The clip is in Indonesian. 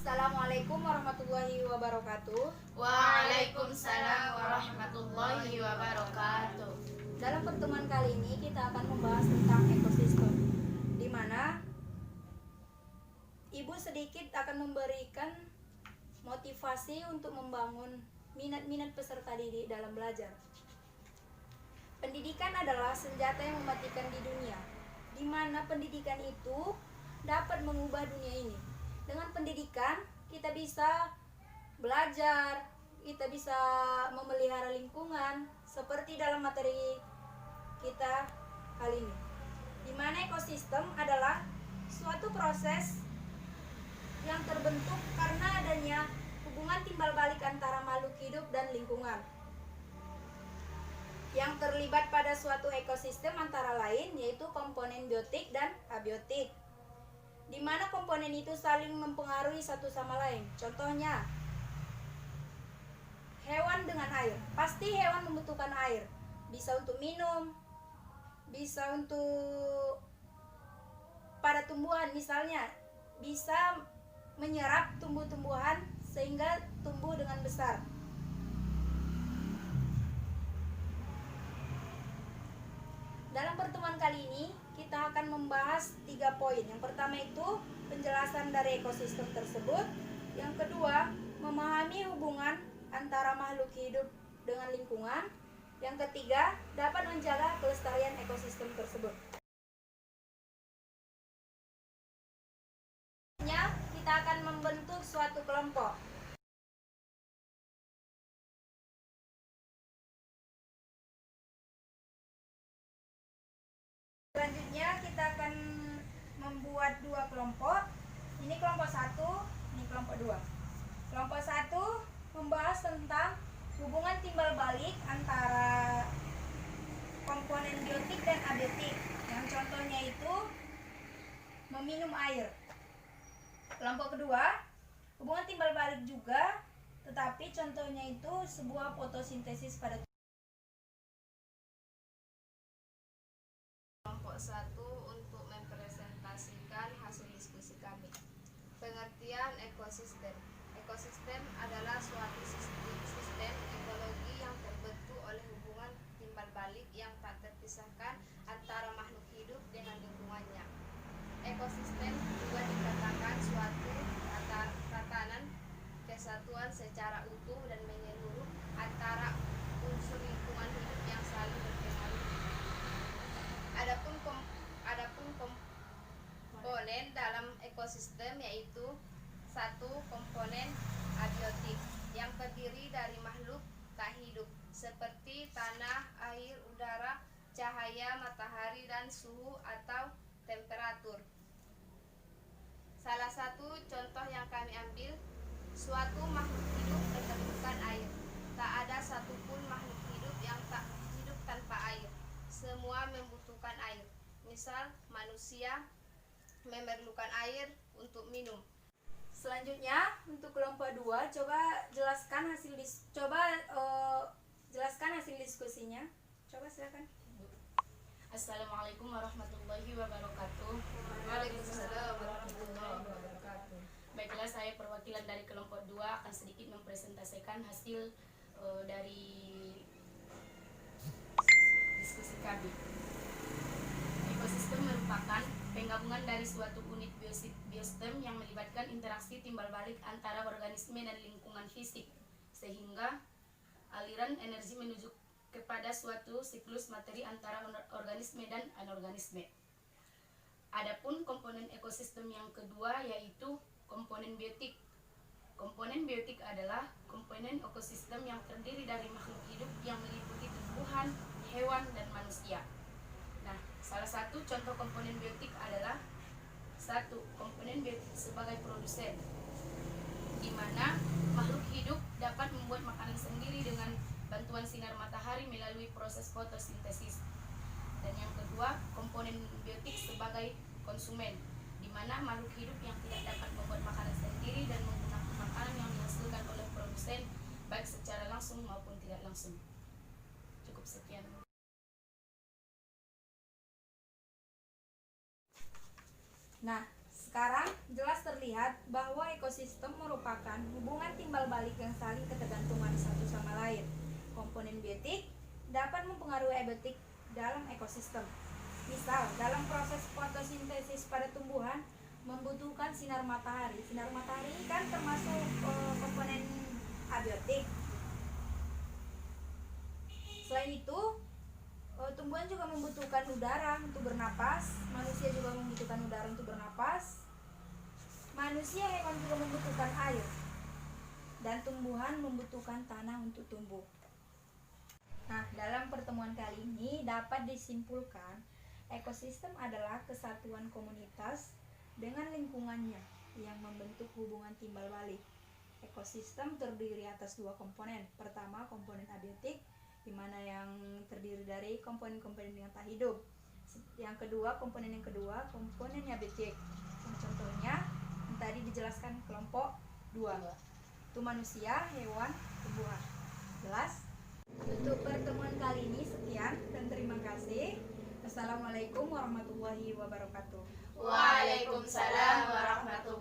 Assalamualaikum warahmatullahi wabarakatuh. Waalaikumsalam warahmatullahi wabarakatuh. Dalam pertemuan kali ini kita akan membahas tentang ekosistem, di mana Ibu sedikit akan memberikan motivasi untuk membangun minat-minat peserta didik dalam belajar. Pendidikan adalah senjata yang mematikan di dunia, di mana pendidikan itu dapat mengubah dunia ini. Dengan pendidikan kita bisa belajar, kita bisa memelihara lingkungan seperti dalam materi kita kali ini, di mana ekosistem adalah suatu proses yang terbentuk karena adanya hubungan timbal balik antara makhluk hidup dan lingkungan. Yang terlibat pada suatu ekosistem antara lain yaitu komponen biotik dan abiotik, di mana komponen itu saling mempengaruhi satu sama lain. Contohnya, hewan dengan air. Pasti hewan membutuhkan air. Bisa untuk minum, bisa untuk pada tumbuhan misalnya, bisa menyerap tumbuh-tumbuhan sehingga tumbuh dengan besar. Dalam pertemuan kali ini kita akan membahas 3 poin. Yang pertama itu penjelasan dari ekosistem tersebut. Yang kedua, memahami hubungan antara makhluk hidup dengan lingkungan. Yang ketiga, dapat menjaga kelestarian ekosistem tersebut. Kita akan membentuk suatu kelompok. Selanjutnya kita akan membuat 2 kelompok. Ini kelompok 1, ini kelompok 2. Kelompok 1 membahas tentang hubungan timbal balik antara komponen biotik dan abiotik. Yang contohnya itu meminum air. Kelompok kedua, hubungan timbal balik juga, tetapi contohnya itu sebuah fotosintesis pada Kelompok 1 untuk mempresentasikan hasil diskusi kami. Pengertian ekosistem. Ekosistem adalah suatu sistem ekologi yang terbentuk oleh hubungan timbal balik yang tak terpisahkan antara makhluk hidup dengan lingkungannya. Ekosistem juga dikatakan suatu tatanan kesatuan secara utuh dan menyeluruh antara unsur lingkungan hidup yang saling berpengaruh. Adapun komponen dalam ekosistem yaitu 1. Komponen abiotik yang terdiri dari makhluk tak hidup seperti tanah, air, udara, cahaya matahari dan suhu atau temperatur. Salah satu contoh yang kami ambil, suatu makhluk hidup memerlukan air. Tak ada satupun makhluk hidup yang tak hidup tanpa air. Semua membutuhkan air. Misal, manusia memerlukan air untuk minum. Selanjutnya untuk kelompok 2, jelaskan hasil diskusinya. Coba silakan. Assalamualaikum warahmatullahi wabarakatuh. Waalaikumsalam warahmatullahi wabarakatuh. Baiklah, saya perwakilan dari kelompok 2 akan sedikit mempresentasikan hasil dari diskusi kami. Ekosistem merupakan penggabungan dari suatu unit biosistem yang melibatkan interaksi timbal balik antara organisme dan lingkungan fisik, sehingga aliran energi menuju kepada suatu siklus materi antara organisme dan anorganisme. Adapun komponen ekosistem yang kedua yaitu komponen biotik. Komponen biotik adalah komponen ekosistem yang terdiri dari makhluk hidup yang meliputi tumbuhan, hewan, dan manusia. Nah, salah satu contoh komponen biotik adalah 1. Komponen biotik sebagai produsen, di mana makhluk hidup dapat membuat makanan sendiri dengan bantuan sinar matahari melalui proses fotosintesis. Dan yang kedua, komponen biotik sebagai konsumen, di mana makhluk hidup yang tidak dapat membuat makanan sendiri dan menggunakan makanan yang dihasilkan oleh produsen baik secara langsung maupun tidak langsung. Cukup sekian. Nah, Sekarang jelas terlihat bahwa ekosistem merupakan hubungan timbal balik yang saling ketergantungan satu sama lain. Komponen biotik dapat mempengaruhi abiotik dalam ekosistem. Misal, dalam proses fotosintesis pada tumbuhan membutuhkan sinar matahari. Sinar matahari ini kan termasuk komponen abiotik. Selain itu, tumbuhan juga membutuhkan udara untuk bernapas. Manusia juga membutuhkan udara untuk bernapas. Manusia, hewan juga membutuhkan air. Dan tumbuhan membutuhkan tanah untuk tumbuh. Nah, dalam pertemuan kali ini dapat disimpulkan ekosistem adalah kesatuan komunitas dengan lingkungannya yang membentuk hubungan timbal balik. Ekosistem terdiri atas dua komponen. Pertama, komponen abiotik, di mana yang terdiri dari komponen-komponen yang tak hidup. Yang kedua, komponen abiotik. Contohnya yang tadi dijelaskan kelompok 2. Itu manusia, hewan, tumbuhan. Jelas? Untuk pertemuan kali ini sekian dan terima kasih. Assalamualaikum warahmatullahi wabarakatuh. Waalaikumsalam warahmatullahi